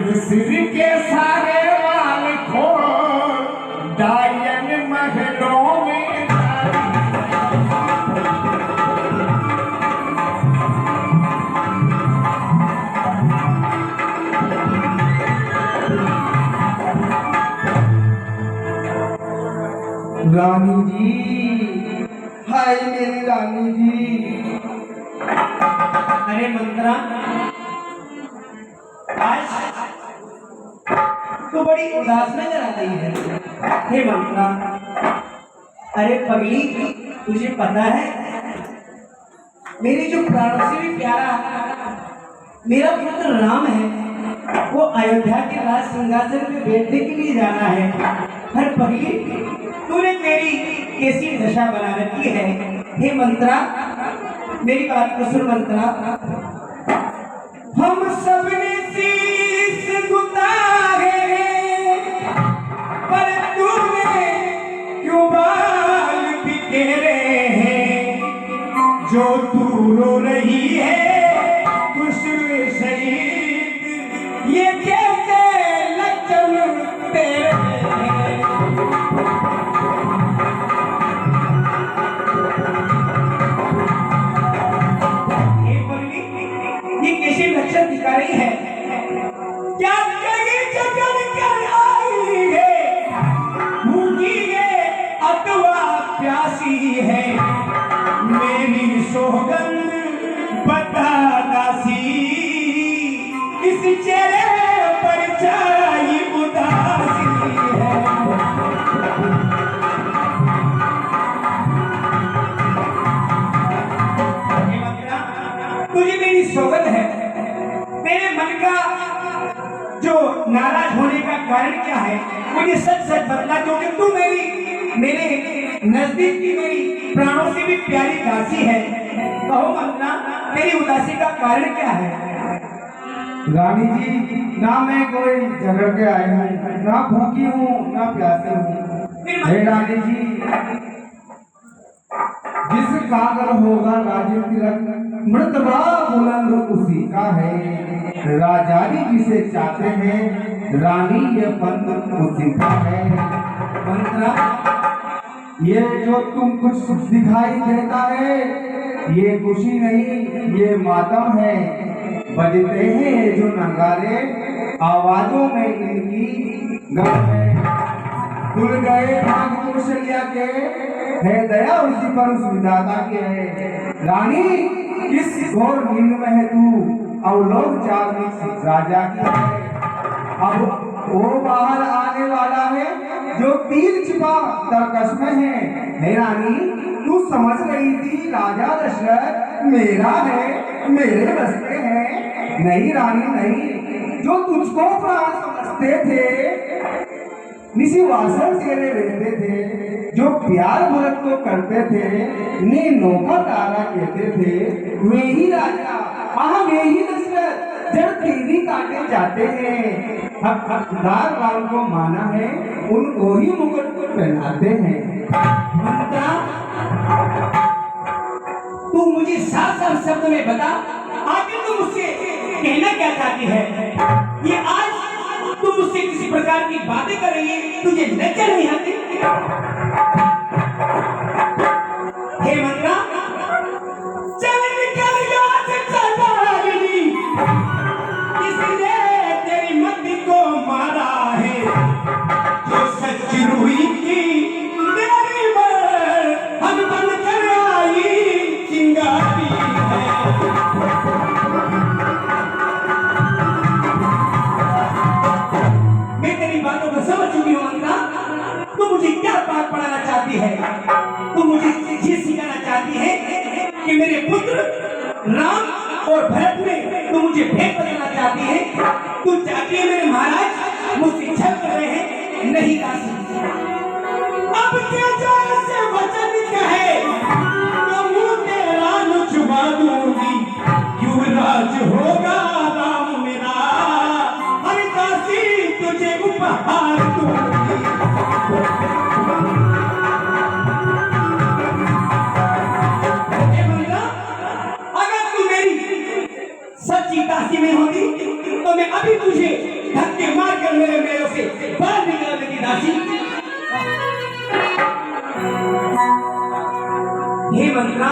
सिर के सारे वाल खोल डायन महलों में रानी जी, हाय मेरी रानी जी। अरे मंत्रा, आज तो बड़ी उदास नजर आ रही है। हे मंत्रा, अरे पगली, तुझे पता है मेरी जो प्राणों से भी प्यारा मेरा पुत्र राम है, वो अयोध्या के राज सिंहासन पे बैठने के लिए जाना है। हर पगली, तूने तेरी कैसी दशा बना रखी है। हे मंत्रा, मेरी बात को सुन मंत्रा। हम सबने शीश गुतारे, पर तूने क्यों बाल बिखेरे हैं। जो तू रो रही है खुशबू शहीद, ये कैसे लक्षण तेरे हैं। ये कैसे लक्षण दिखा रही है। क्या कहीं जगन कर आई है, भूखी है अथवा प्यासी है। मेरी सोगंद बता दासी, इस चेहरे पर छाई उदासी है। तुझे मेरी सोगंद है, तेरे मन का जो नाराज होने का कारण क्या है मुझे सच सच बतला, क्योंकि तू मेरे नजदीक की मेरी प्राणों से भी प्यारी दासी है। कहो मंत्रा, तेरी उदासी का कारण क्या है। रानी जी, ना मैं कोई झगड़ के आई हूँ, ना भूखी हूँ, ना प्यासी हूँ। हे रानी जी, जिस कागर होगा राजीव तिलक, मृतबा बुलंद उसी का है। राजा जी जिसे चाहते हैं, रानी ये पंत उसी का है। मंत्रा, ये जो तुम कुछ दिखाई देता है, ये खुशी नहीं, ये मातम है। बजते हैं जो नगारे, आवाजों में इनकी गम है। खुल गए भाग कौशल्या के, है दया उसी पर उस विधाता की है। रानी, किस घोर नींद में है तू, अवलोक जागृत राजा की है। अब वो बाहर आने वाला है जो तीर छिपा तरकश में है। हे रानी, तू समझ रही थी राजा दशरथ मेरा है, मेरे बसते हैं। नहीं रानी नहीं, जो तुझको प्राण समझते थे, निशिवासन तेरे रहते थे, जो प्यार भरत को करते थे, नीनों का तारा कहते थे, वे ही राजा, वे ही दशरथ जड़ तेरी काटे जाते हैं। हकदार राम को माना है, उनको ही मुकुट को पहनाते हैं। मंत्रा, तू मुझे साफ साफ शब्द में बता, आखिर तू मुझसे कहना क्या चाहती है। ये आज तू मुझसे किसी प्रकार की बातें कर रही है, तुझे लज्जा नहीं आती। हे मंत्रा, चल निकल यहाँ से चली, किसने तेरी मति को मारा है। जो सच रूही की तेरी मर हम बन कर आई चिंगारी है। मैं तेरी बातों को समझ चुकी हूँ मंत्रा, तू मुझे क्या बात पढ़ाना चाहती है। तू मुझे ये सिखाना चाहती है कि मेरे पुत्र राम और भरत में तू मुझे भेद बदलना चाहती है। तू चाहती है मेरे महाराज मुझसे छल कर रहे हैं। नहीं दासी, अब क्या जैसे वचन कहे तो मुंह तेरा न छुपा दूंगी। युवराज होगा राम मेरा, हर दासी तुझे उपहार दूंगी। अगर तू मेरी सच्ची दासी में होती तो मैं अभी तुझे धक्के मारकर मेरे मेलों से बाहर निकाल देगी दासी। हे मंत्रा,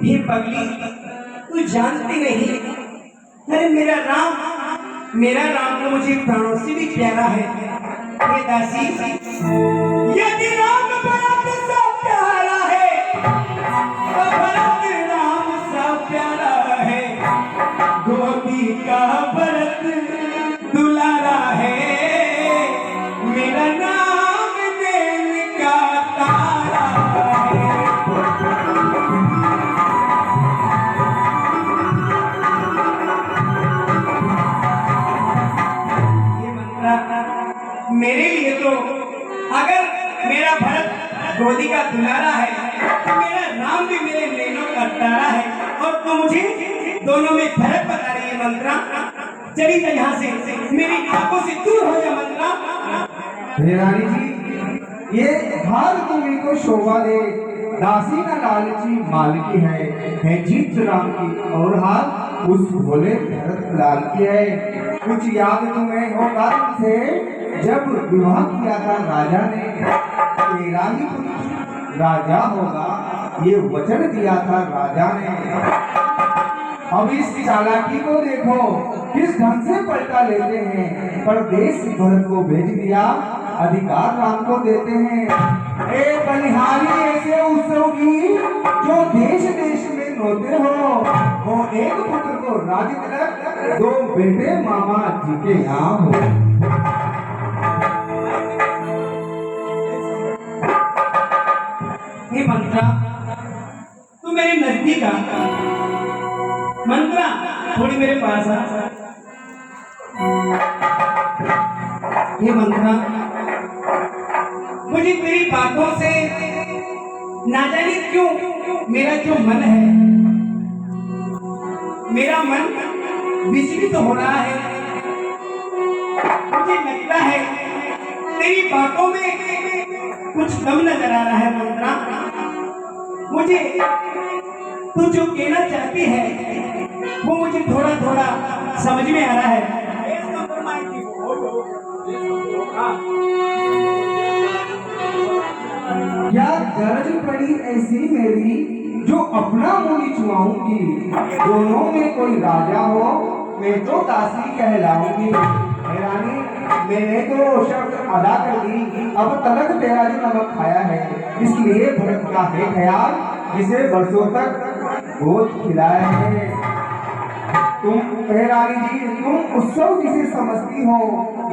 हे पगली, तू जानती नहीं, अरे मेरा राम तो मुझे प्राणों से भी प्यारा है। हे दासी, यदि राम भरत सा प्यारा है, तो भरत राम सा प्यारा है, गोपी का भरत दुलारा है, मेरा नाम देव का तारा है। मेरे लिए तो अगर मेरा भरत गोदी का दुलारा है, तो मेरा राम भी मेरे नैनों का तारा है, और तो मुझे दोनों में फर्क बता रही है। मंत्रा, चली जा यहाँ से, मेरी आंखों से दूर हो जा मंत्रा। हे रानी जी, ये भार तुम्हें को शोभा दे, दासी का लालची मालकी है जीत राम की, और हाथ उस भोले भरत लाल की है। कुछ याद तुम्हें होगा से जब विवाह किया था राजा ने, तेरा ही पुत्र राजा होगा, ये वचन दिया था राजा ने। अब इस चालाकी को देखो, किस ढंग से पलटा लेते हैं। परदेश भरत को भेज दिया, अधिकार राम को देते हैं। ए बलिहारी ऐसे उत्सवगी जो देश देश में नोते हो, वो एक पुत्र को राज्य तिलक, दो बेटे मामा जी के यहाँ हो। हे मंत्रा, तू मेरे नजदीक आ। मंत्रा, थोड़ी मेरे पास आ। हे मंत्रा, मुझे तेरी बातों से ना जाने क्यों मेरा जो मन है, मेरा मन विचलित हो रहा है। मुझे लगता है तेरी बातों में कुछ कम नजर आ रहा है। मंत्रा, मुझे तू जो कहना चाहती है वो मुझे थोड़ा थोड़ा समझ में आ रहा है। क्या गरज पड़ी ऐसी मेरी जो अपना मुंह चुमाऊंगी, दोनों में कोई राजा हो मैं तो दासी कहलाऊंगी। रानी, मैंने तो शब्द अदा कर दी, अब तलक तेरा जो नमक खाया है, इसलिए भरत का है ख्याल, जिसे बरसों तक गोद खिलाया है। तुम रानी जी, तुम उत्सव जिसे समझती हो,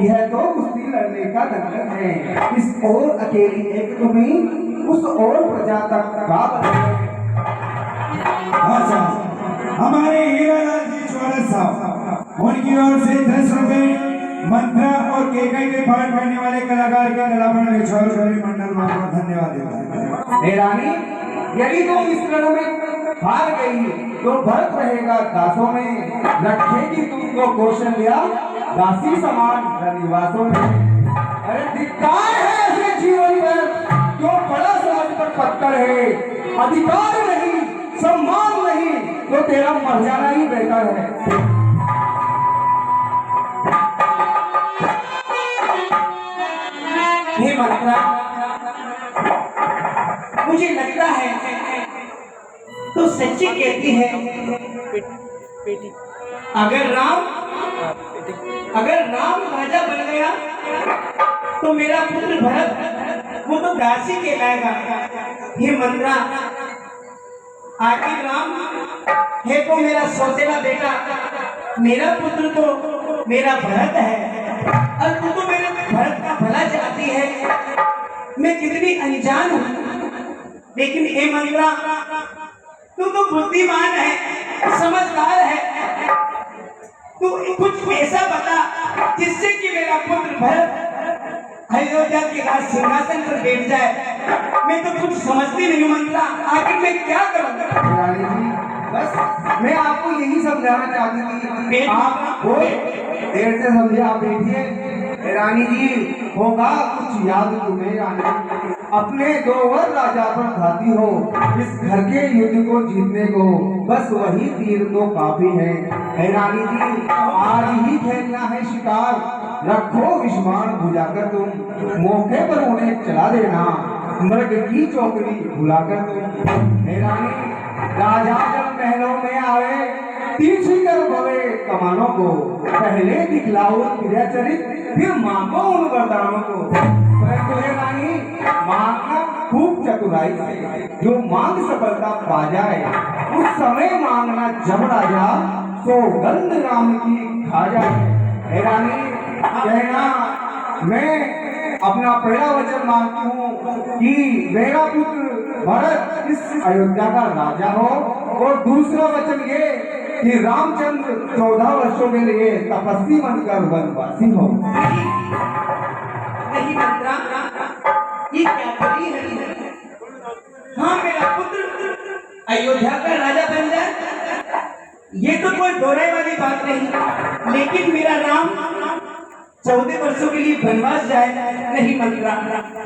यह तो कुश्ती लड़ने का दंगल है। इस ओर अकेली एक तुम्हें, उस ओर प्रजा तक का बदल। अच्छा, हमारे हीरालाल जी चौरस साहब, उनकी ओर से 10 रुपए मंत्रा और केकई के पाठ करने वाले कलाकार के कलाभवन मंडल को धन्यवाद देता है। रानी, यदि तुम इस रण में हार गई तो भरत रहेगा दासों में, रखेगी तुमको कौशल्या दासी समान रनिवासों में। अरे धिक्कार है ऐसे जीवन पर जो बड़ा समझ पर पत्थर है, अधिकार नहीं, सम्मान नहीं, तो तेरा मर जाना ही बेहतर है। हे मंत्रा, मुझे लगता है तो सच्ची कहती है। अगर राम राजा बन गया तो मेरा पुत्र भरत वो तो दासी कहलाएगा। हे मंत्रा, आखिर राम है तो मेरा सौतेला बेटा, मेरा पुत्र तो मेरा भरत है, और तू तो मेरे भरत का भला चाहती है। मैं कितनी अनजान हूँ, लेकिन हे मंत्रा, तू तो बुद्धिमान है, समझदार है। तू कुछ ऐसा बता जिससे कि मेरा पुत्र भरत अयोध्या के राज सिंहासन पर बैठ जाए। मैं तो कुछ समझती नहीं मंत्रा, आखिर मैं क्या करूँगा? रानी जी, बस मैं आपको यही समझाना चाहती थी। आप हो देर से समझे, आप बैठिए। रानी जी, होगा कुछ याद तुम्हें रानी, अपने 2 वर राजा पर खाती हो, इस घर के युद्ध को जीतने को बस वही तीर तो काफी है। है रानी जी, आज ही खेलना है शिकार, रखो विषबाण बुझाकर तुम, मौके पर उन्हें चला देना, मृग की चौकड़ी भुलाकर तुम। है रानी, राजा जब महलों में आवे, तीछी कर भवे कमानों को, पहले दिखलाओ क्रिया चरित, फिर मांगो उन वरदानों को। परंतु हे रानी, मांगना खूब चतुराई से, जो मांग सफलता पा जाए, उस समय मांगना जब राजा, सौगंध राम की खा जाए। हे रानी, कहना मैं अपना पहला वचन मांगती हूँ कि मेरा पुत्र भरत इस अयोध्या का राजा हो, और दूसरा वचन ये कि रामचंद्र 14 वर्षों के लिए तपस्वी बनकर वनवासी हो। नहीं मंत्रा, ये क्या करी है? हाँ, मेरा पुत्र अयोध्या का राजा बन जाए, ये तो कोई दोहराई वाली बात नहीं, लेकिन मेरा राम 14 वर्षों के लिए वनवास जाए, नहीं मंत्रा,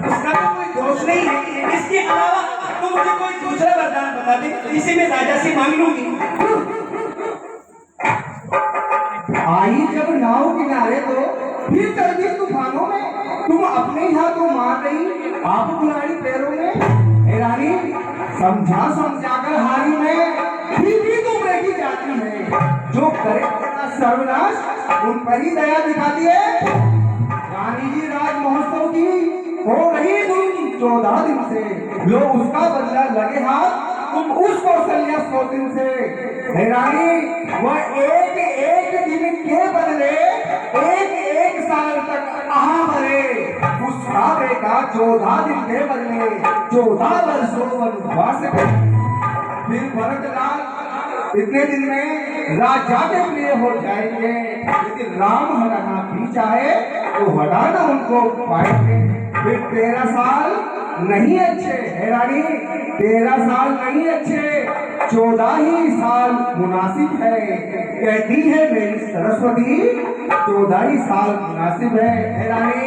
उसका तो कोई दोष नहीं है। इसके अलावा तो मुझे कोई दूसरा वरदान बता दे, जिसे मैं राजा से मांग लूंगी। आई जब नाव किनारे तो फिर चल दी तूफानों में, तुम अपने ही हाथों मार रही आप बुलाड़ी पैरों में। हे रानी, समझाकर हारी में फिर भी तुम रही जाती है, जो करे अपना सर्वनाश उन पर ही दया दिखाती है। रानी जी, राज महोत्सव की हो रही तुम 14 दिन से, लो उसका बदला लगे हाथ तुम उस कौशल्या 100 दिन से। हे रानी, वह एक एक दिन के बदले एक साल तक आहा भरे, उसका बेटा 14 दिन के बदले 14 वर्षों वनवास गए। फिर भरत लाल इतने दिन में राजा के प्रिय हो जाएंगे, लेकिन राम हटाना भी चाहे तो हटाना उनको पाएंगे। फिर 13 साल नहीं अच्छे, है रानी, 13 साल नहीं अच्छे, 14 ही साल मुनासिब है। कहती है मेरी सरस्वती, 14 ही साल मुनासिब है रानी।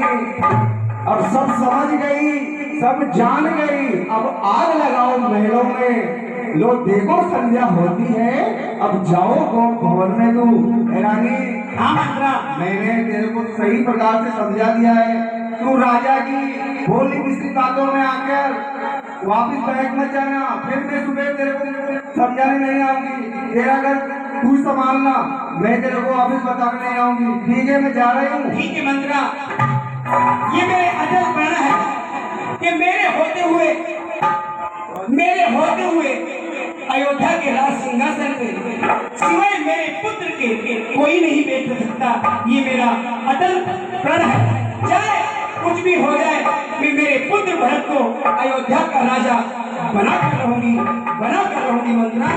अब सब समझ गई, सब जान गई, अब आग लगाओ महलों में, लो देखो संध्या होती है, अब जाओ को भवन में तू। रानी, हाँ मंत्रा, मैंने तेरे को सही प्रकार से समझा दिया है, तू राजा की भोली बिस्ती बातों में आकर वापिस बैठ मत जाना, फिर मैं सुबह तेरे को समझाने नहीं आऊंगी, तेरा घर तू संभालना, मैं तेरे को वापिस बताने नहीं आऊंगी। ठीक है, मैं जा रही हूँ। ठीक है मंत्रा, ये मेरे अजल प्रण है कि मेरे होते हुए अयोध्या के राज सिंहासन पे सिवाय मेरे पुत्र के कोई नहीं बैठ सकता। ये मेरा अटल प्रण है, चाहे कुछ भी हो जाए, मैं मेरे पुत्र भरत को अयोध्या का राजा बनाकर रहूंगी मंत्रा।